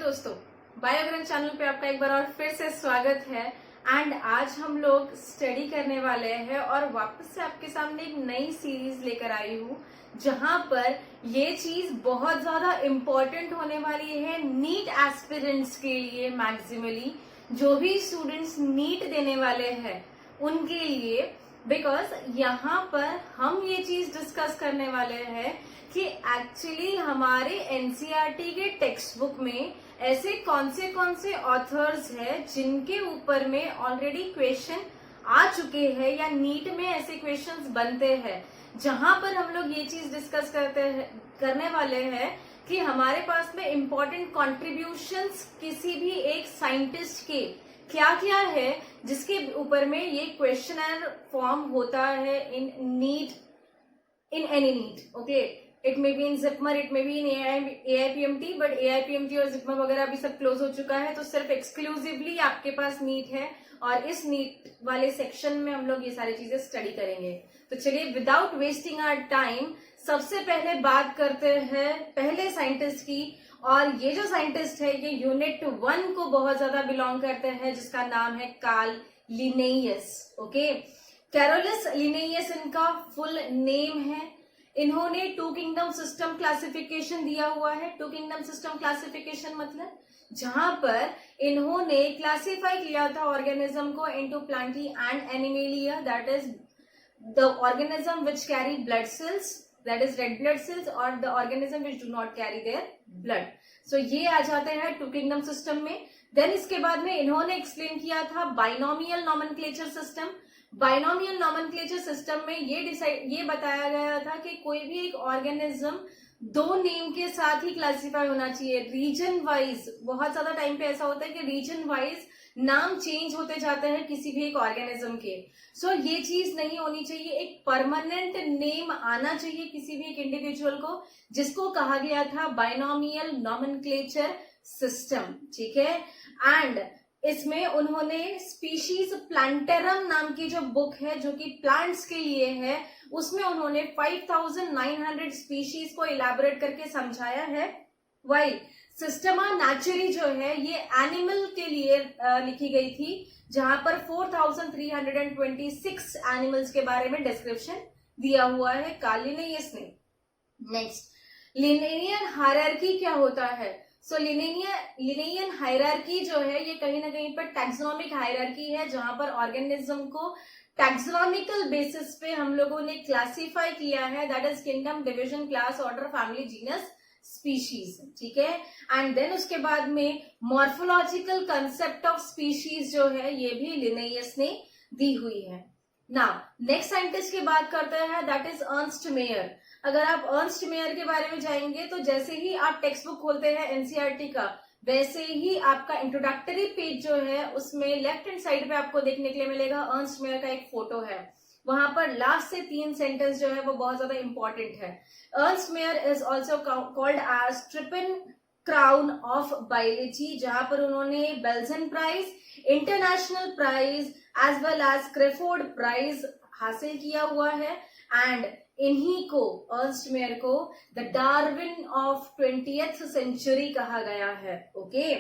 दोस्तों, बायोग्राम चैनल पे आपका एक बार और फिर से स्वागत है। एंड आज हम लोग स्टडी करने वाले हैं और वापस से आपके सामने एक नई सीरीज लेकर आई हूँ जहां पर ये चीज बहुत ज्यादा इम्पोर्टेंट होने वाली है नीट एस्पिरेंट्स के लिए। मैक्सिमली जो भी स्टूडेंट्स नीट देने वाले हैं उनके लिए, बिकॉज यहाँ पर हम ये चीज डिस्कस करने वाले हैं कि एक्चुअली हमारे एनसीईआरटी के टेक्स्ट बुक में ऐसे कौन से ऑथर्स हैं जिनके ऊपर में ऑलरेडी क्वेश्चन आ चुके हैं या नीट में ऐसे क्वेश्चंस बनते हैं, जहां पर हम लोग ये चीज डिस्कस करने वाले हैं कि हमारे पास में इम्पोर्टेंट कॉन्ट्रीब्यूशंस किसी भी एक साइंटिस्ट के क्या क्या है जिसके ऊपर में ये क्वेश्चनर फॉर्म होता है in NEET, in any NEET. Okay, it may be in JIPMER, it may be in AIPMT, but AIPMT और जिपमर वगैरह अभी सब क्लोज हो चुका है, तो सिर्फ एक्सक्लूसिवली आपके पास नीट है और इस नीट वाले सेक्शन में हम लोग ये सारी चीजें स्टडी करेंगे। तो चलिए विदाउट वेस्टिंग आवर टाइम सबसे पहले बात करते हैं पहले साइंटिस्ट की, और ये जो साइंटिस्ट है ये यूनिट 1 को बहुत ज्यादा बिलोंग करते हैं, जिसका नाम है Karl Linnaeus. Okay, Carolus Linnaeus इनका फुल नेम है। इन्होंने टू किंगडम सिस्टम क्लासिफिकेशन दिया हुआ है। टू किंगडम सिस्टम क्लासिफिकेशन मतलब जहां पर इन्होंने क्लासिफाई किया था ऑर्गेनिज्म को into plantae and animalia, that is the organism which carry blood cells, that is red blood cells, और the organism which do not carry their blood. So ये आ जाते हैं टू किंगडम सिस्टम में। Then इसके बाद में इन्होंने एक्सप्लेन किया था binomial nomenclature system. Binomial nomenclature system में ये बताया गया था कि कोई भी एक ऑर्गेनिज्म दो नेम के साथ ही क्लासिफाई होना चाहिए। रीजन वाइज बहुत ज्यादा टाइम पे ऐसा होता है कि रीजन वाइज नाम चेंज होते जाते हैं किसी भी एक ऑर्गेनिज्म के। सो ये चीज नहीं होनी चाहिए, एक परमानेंट नेम आना चाहिए किसी भी एक इंडिविजुअल को, जिसको कहा गया था बाइनोमियल नॉमेनक्लेचर सिस्टम। ठीक है, एंड इसमें उन्होंने स्पीशीज प्लांटेरम नाम की जो बुक है जो कि प्लांट्स के लिए है, उसमें उन्होंने 5900 स्पीशीज को इलैबोरेट करके समझाया है। वाइल सिस्टमा नेचुरी जो है ये एनिमल के लिए लिखी गई थी, जहां पर 4326 एनिमल्स के बारे में डिस्क्रिप्शन दिया हुआ है कार्ल लिनेयस ने। नेक्स्ट, लिनेयन हायरार्की क्या होता है? सो लिनेयन हायरार्की जो है ये कहीं ना कहीं पर टैक्सोनॉमिक हायरार्की है, जहां पर ऑर्गेनिज्म को टैक्सोनॉमिकल बेसिस पे हम लोगों ने क्लासिफाई किया है, that is kingdom, division, class, order, family, genus, species. ठीक है, एंड देन उसके बाद में मॉर्फोलॉजिकल कंसेप्ट ऑफ स्पीशीज जो है ये भी लिनेयस ने दी हुई है। नाउ नेक्स्ट साइंटिस्ट की बात करते हैं, दैट इज अर्नस्ट मेयर। अगर आप अर्नस्ट मेयर के बारे में जाएंगे तो जैसे ही आप टेक्स्ट बुक खोलते हैं एनसीईआरटी का, वैसे ही आपका इंट्रोडक्टरी पेज जो है उसमें लेफ्ट हैंड साइड पे आपको देखने के लिए मिलेगा अर्नस्ट मेयर का एक फोटो है। वहां पर लास्ट से 3 सेंटेंस जो है वो बहुत ज्यादा इंपॉर्टेंट है। Ernst Mayr is also called as triple crown of biology, जहां पर उन्होंने Balzan prize, international prize as well as Crafoord prize हासिल किया हुआ है। एंड इन्हीं को, अर्नस्ट मेयर को, the Darwin of 20th century कहा गया है। Okay,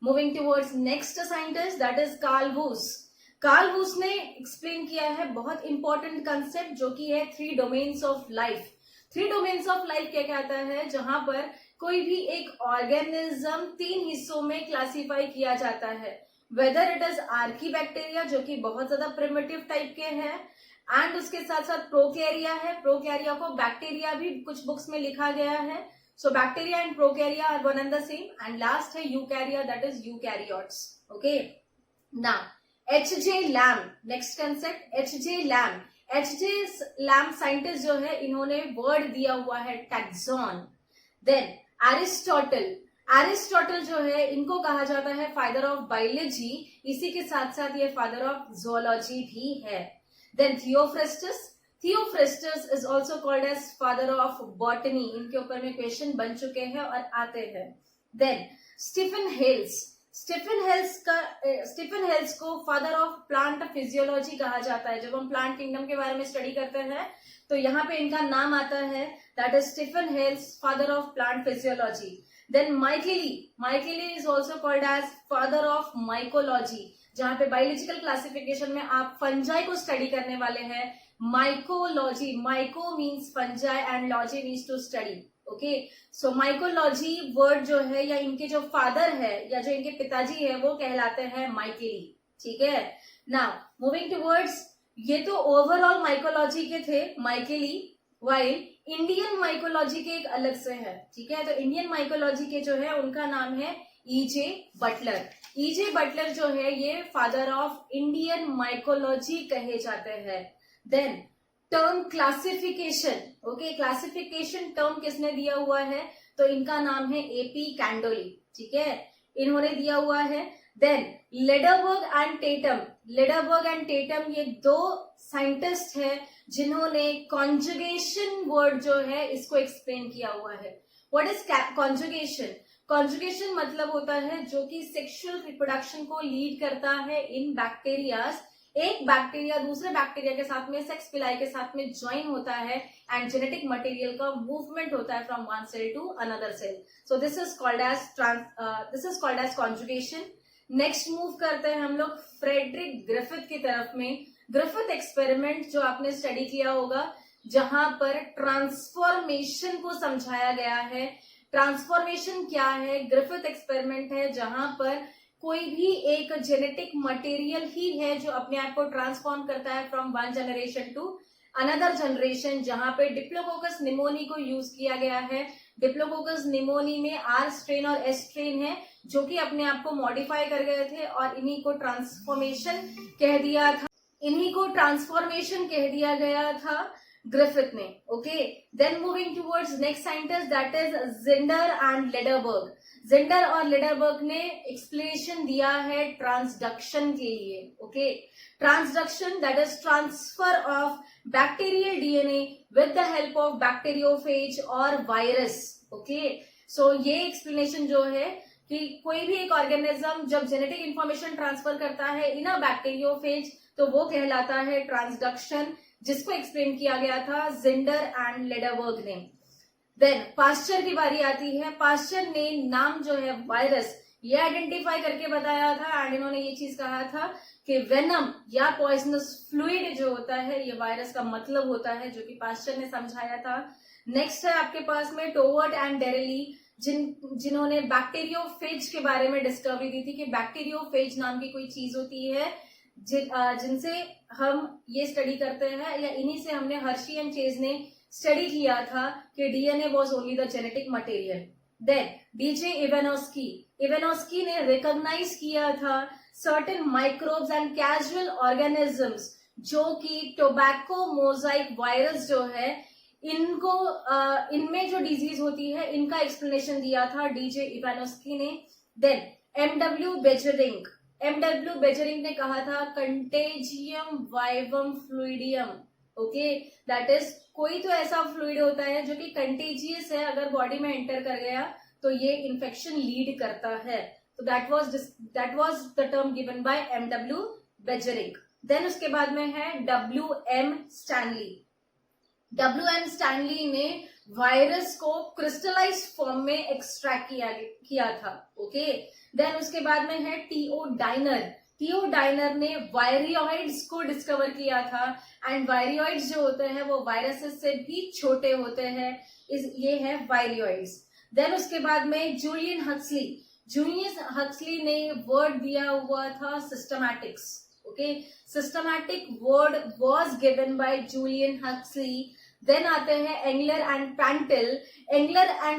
moving towards next scientist, that is Carl Woese. Carl Woese ने एक्सप्लेन किया है बहुत इंपॉर्टेंट कंसेप्ट जो कि है 3 domains of life. 3 domains of life क्या कहता है? जहां पर कोई भी एक ऑर्गेनिज्म 3 हिस्सों में क्लासिफाई किया जाता है, वेदर इट इज आर्कीबैक्टीरिया जो कि बहुत ज्यादा प्रिमिटिव टाइप के हैं, एंड उसके साथ साथ प्रोकैरिया है। प्रोकैरिया को बैक्टीरिया भी कुछ बुक्स में लिखा गया है। So bacteria and prokarya are one and the same. And last है eukarya, that is eukaryotes. Okay, now H J. Lamb, next concept H J. Lamb. H J. Lamb scientist जो है इन्होंने वर्ड दिया हुआ है टैक्सॉन। देन एरिस्टोटल जो है इनको कहा जाता है फादर ऑफ बायोलॉजी, इसी के साथ साथ ये फादर ऑफ जोलॉजी भी है। Then Theophrastus is also called as father of botany. इनके ऊपर में क्वेश्चन बन चुके हैं और आते हैं। Then Stephen Hales को फादर ऑफ प्लांट फिजियोलॉजी कहा जाता है। जब हम प्लांट किंगडम के बारे में स्टडी करते हैं तो यहाँ पे इनका नाम आता है, that is Stephen Hales, father of plant physiology. Then Micheli is also called as father of mycology, जहां पे बायोलॉजिकल क्लासिफिकेशन में आप फंजाई को स्टडी करने वाले हैं। Mycology, myco means fungi and logy means to study. Okay, so mycology word जो है या इनके जो फादर है या जो इनके पिताजी है वो कहलाते हैं माइकेली। ठीक है, नाउ मूविंग टूवर्ड्स, ये तो ओवरऑल माइकोलॉजी के थे माइकेली, वाइल इंडियन माइकोलॉजी के एक अलग से है। ठीक है, तो इंडियन माइकोलॉजी के जो है उनका नाम है E.J. बटलर। E.J. बटलर जो है ये फादर ऑफ इंडियन माइकोलॉजी कहे जाते हैं। Then term classification, okay, classification term किसने दिया हुआ है, तो इनका नाम है A.P. कैंडोली। ठीक है, इन्होंने दिया हुआ है। Then Lederberg and Tatum, Lederberg and Tatum ये दो साइंटिस्ट है जिन्होंने कॉन्जुगेशन वर्ड जो है इसको एक्सप्लेन किया हुआ है। What is conjugation? कॉन्जुगेशन मतलब होता है जो कि सेक्सुअल रिप्रोडक्शन को लीड करता है इन बैक्टीरियाज। एक बैक्टीरिया दूसरे बैक्टीरिया के साथ में सेक्स पिलाई के साथ में ज्वाइन होता है एंड जेनेटिक मटेरियल का मूवमेंट होता है from one cell to another cell. So this is called as conjugation. Next move करते हैं हम लोग फ्रेडरिक ग्रिफिथ की तरफ में। ग्रिफिथ एक्सपेरिमेंट जो आपने स्टडी किया होगा, जहां पर ट्रांसफॉर्मेशन को समझाया गया है। ट्रांसफॉर्मेशन क्या है? ग्रिफिथ एक्सपेरिमेंट है जहां पर कोई भी एक जेनेटिक मटेरियल ही है जो अपने आप को ट्रांसफॉर्म करता है from one generation to another generation, जहां पे डिप्लोकोकस निमोनी को यूज किया गया है। डिप्लोकोकस निमोनी में R स्ट्रेन और S स्ट्रेन है जो कि अपने आप को मॉडिफाई कर गए थे और इन्हीं को ट्रांसफॉर्मेशन कह दिया था, इन्हीं को ट्रांसफॉर्मेशन कह दिया गया था ग्रिफिथ ने। Okay, then moving towards next scientist that is Zinder and Lederberg. Zinder और लेडरबर्ग ने एक्सप्लेनेशन दिया है ट्रांसडक्शन के लिए। Okay, transduction that is transfer of bacterial DNA with the help of bacteriophage और वायरस। ओके, सो ये explanation जो है कि कोई भी एक ऑर्गेनिज्म जब जेनेटिक इंफॉर्मेशन ट्रांसफर करता है इन अ बैक्टीरियोफेज तो वो कहलाता है ट्रांसडक्शन, जिसको एक्सप्लेन किया गया था जिंडर एंड लेडरबर्ग ने। देन पास्चर की बारी आती है। पास्चर ने नाम जो है वायरस ये आइडेंटिफाई करके बताया था एंड इन्होंने ये चीज कहा था कि वेनम या पॉइजनस फ्लूइड जो होता है ये वायरस का मतलब होता है, जो कि पास्चर ने समझाया था। नेक्स्ट है आपके पास में टोवर्ट एंड डेरेली, जिन्होंने बैक्टीरियोफेज के बारे में डिस्कवरी दी थी कि बैक्टीरियोफेज नाम की कोई चीज होती है जिनसे हम ये स्टडी करते हैं, या इन्हीं से हमने हर्शी एंड चेज ने स्टडी किया था कि DNA was only the genetic material. Then DJ Ivanowsky ने रिकॉग्नाइज किया था certain microbes and casual organisms जो कि टोबैको मोजाइक वायरस जो है इनको इनमें जो डिजीज होती है इनका एक्सप्लेनेशन दिया था डीजे इवेनोस्की ने। देन एमडब्ल्यू बेजरिंग ने कहा था contagium vivum fluidum. Okay, that is कोई तो ऐसा फ्लूइड होता है जो कि कंटेजियस है, अगर बॉडी में एंटर कर गया तो ये इन्फेक्शन लीड करता है। तो that was the term given by M W Beijerinck. देन उसके बाद में है WM स्टैनली ने वायरस को क्रिस्टलाइज फॉर्म में एक्सट्रैक्ट किया था। ओके, देन उसके बाद में है टीओ डाइनर ने वायरियोइड्स को डिस्कवर किया था एंड वायरियोइड्स जो होते हैं वो वायरसेस से भी छोटे होते हैं, ये है वायरियोइड्स। देन उसके बाद में जूलियन हक्सली ने वर्ड दिया हुआ था systematics. Okay, systematic word was given by Julian Huxley. Then आते हैं एंगलर एंड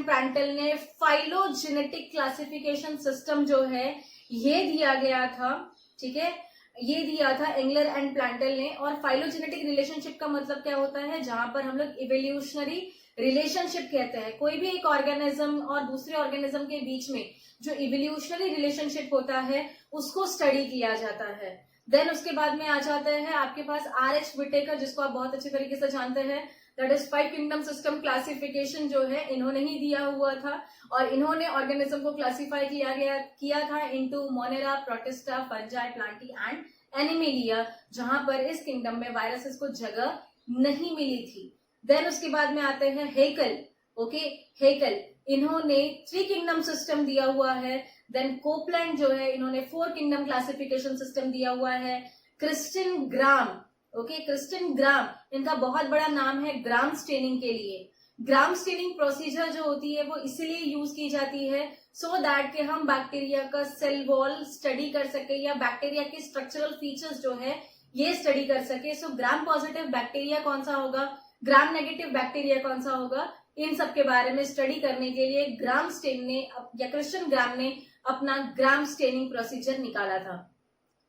प्रैंटल ने फाइलोजेनेटिक क्लासिफिकेशन सिस्टम जो है ये दिया गया था। ठीक है, ये दिया था एंगलर एंड प्लांटल ने। और फाइलोजेनेटिक रिलेशनशिप का मतलब क्या होता है? जहां पर हम लोग इवोल्यूशनरी रिलेशनशिप कहते हैं, कोई भी एक ऑर्गेनिज्म और दूसरे ऑर्गेनिज्म के बीच में जो इवोल्यूशनरी रिलेशनशिप होता है उसको स्टडी किया जाता है। देन उसके बाद में आ जाते हैं आपके पास RH विटेकर, जिसको आप बहुत अच्छे तरीके से जानते हैं, that is 5 kingdom system classification जो है इन्होंने ही दिया हुआ था और इन्होंने ऑर्गेनिज्म को क्लासिफाई किया था into Monera, protista, fungi, Plantae and animalia, जहां पर इस किंगडम में वायरसेस को जगह नहीं मिली थी। देन उसके बाद में आते हैं हेकल। ओके, हेकल इन्होंने 3 किंगडम सिस्टम दिया हुआ है। देन कोपलैंड जो है इन्होंने 4 किंगडम क्लासिफिकेशन सिस्टम दिया हुआ है। क्रिस्टियन ग्राम, ओके, क्रिस्टियन ग्राम इनका बहुत बड़ा नाम है ग्राम स्टेनिंग के लिए। ग्राम स्टेनिंग प्रोसीजर जो होती है वो इसलिए यूज की जाती है सो दैट कि हम बैक्टीरिया का सेल वॉल स्टडी कर सके या बैक्टीरिया के स्ट्रक्चरल फीचर्स जो है ये स्टडी कर सके। सो ग्राम पॉजिटिव बैक्टीरिया कौन सा होगा, ग्राम नेगेटिव बैक्टीरिया कौन सा होगा, इन सब के बारे में स्टडी करने के लिए ग्राम स्टेन ने या क्रिस्टियन ग्राम ने अपना ग्राम स्टेनिंग प्रोसीजर निकाला था।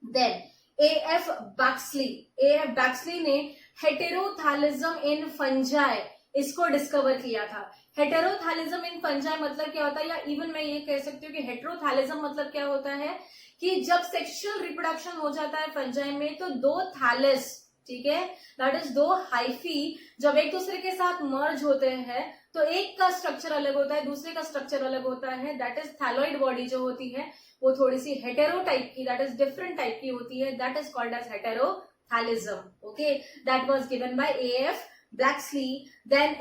देन एएफ बैक्सली ने हेटेरोथैलिज्म इन फंजाई इसको डिस्कवर किया था। हेटेरोथैलिज्म इन फंजाई मतलब क्या होता है, या इवन मैं ये कह सकती हूँ कि हेटेरोथैलिज्म मतलब क्या होता है कि जब सेक्सुअल रिप्रोडक्शन हो जाता है फंजाई में तो 2 थैलस, ठीक है, दैट इज 2 हाइफी जब एक दूसरे के साथ मर्ज होते हैं तो एक का स्ट्रक्चर अलग होता है, दूसरे का स्ट्रक्चर अलग होता है। दैट इज थैलॉइड बॉडी जो होती है वो थोड़ी सी हेटेरो टाइप की, दैट इज डिफरेंट टाइप की होती है। That is called as heterothallism. Okay, that was given by A F Blakeslee. Then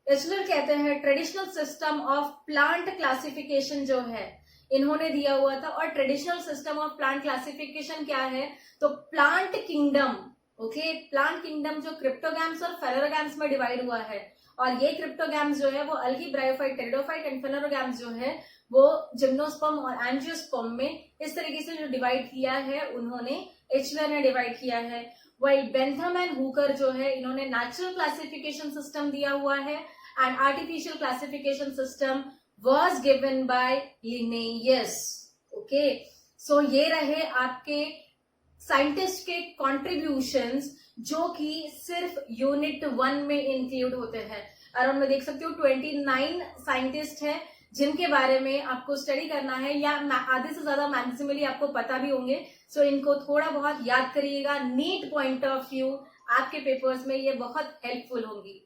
Eichler कहते हैं traditional system of plant classification जो है इन्होंने दिया हुआ था। और traditional system of plant classification क्या है, तो plant kingdom, okay, plant kingdom जो क्रिप्टोगैम्स और फेलोरोगैम्स में डिवाइड हुआ है। और ये क्रिप्टोगैम्स जो है वो अल्गी, ब्रायोफाइट, टेरिडोफाइट एंड फेलोरोगैम्स जो है वो जिम्नोस्पर्म और एंजियोस्पर्म में इस तरीके से जो डिवाइड किया है उन्होंने एचलर ने डिवाइड किया है। वाइल बेंथम एंड हुकर जो है इन्होंने नेचुरल क्लासिफिकेशन सिस्टम दिया हुआ है and artificial classification system was given by Linnaeus. Okay, so ये रहे आपके साइंटिस्ट के कॉन्ट्रीब्यूशंस जो कि सिर्फ यूनिट 1 में इंक्लूड होते हैं। अराउंड मैं देख सकती हूँ 29 साइंटिस्ट हैं जिनके बारे में आपको स्टडी करना है, या आधे से ज्यादा मैक्सिमली आपको पता भी होंगे। सो इनको थोड़ा बहुत याद करिएगा। नीट पॉइंट ऑफ व्यू आपके पेपर्स में ये बहुत हेल्पफुल होंगी।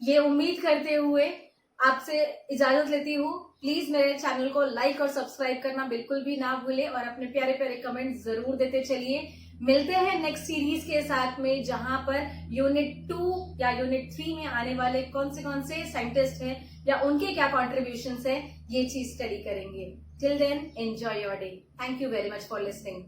ये उम्मीद करते हुए आपसे इजाजत लेती हूँ। प्लीज मेरे चैनल को लाइक और सब्सक्राइब करना बिल्कुल भी ना भूले और अपने प्यारे प्यारे कमेंट जरूर देते चलिए। मिलते हैं नेक्स्ट सीरीज के साथ में जहां पर यूनिट 2 या यूनिट 3 में आने वाले कौन से साइंटिस्ट हैं या उनके क्या कॉन्ट्रीब्यूशंस हैं ये चीज स्टडी करेंगे। Till then enjoy your day. Thank you very much for listening.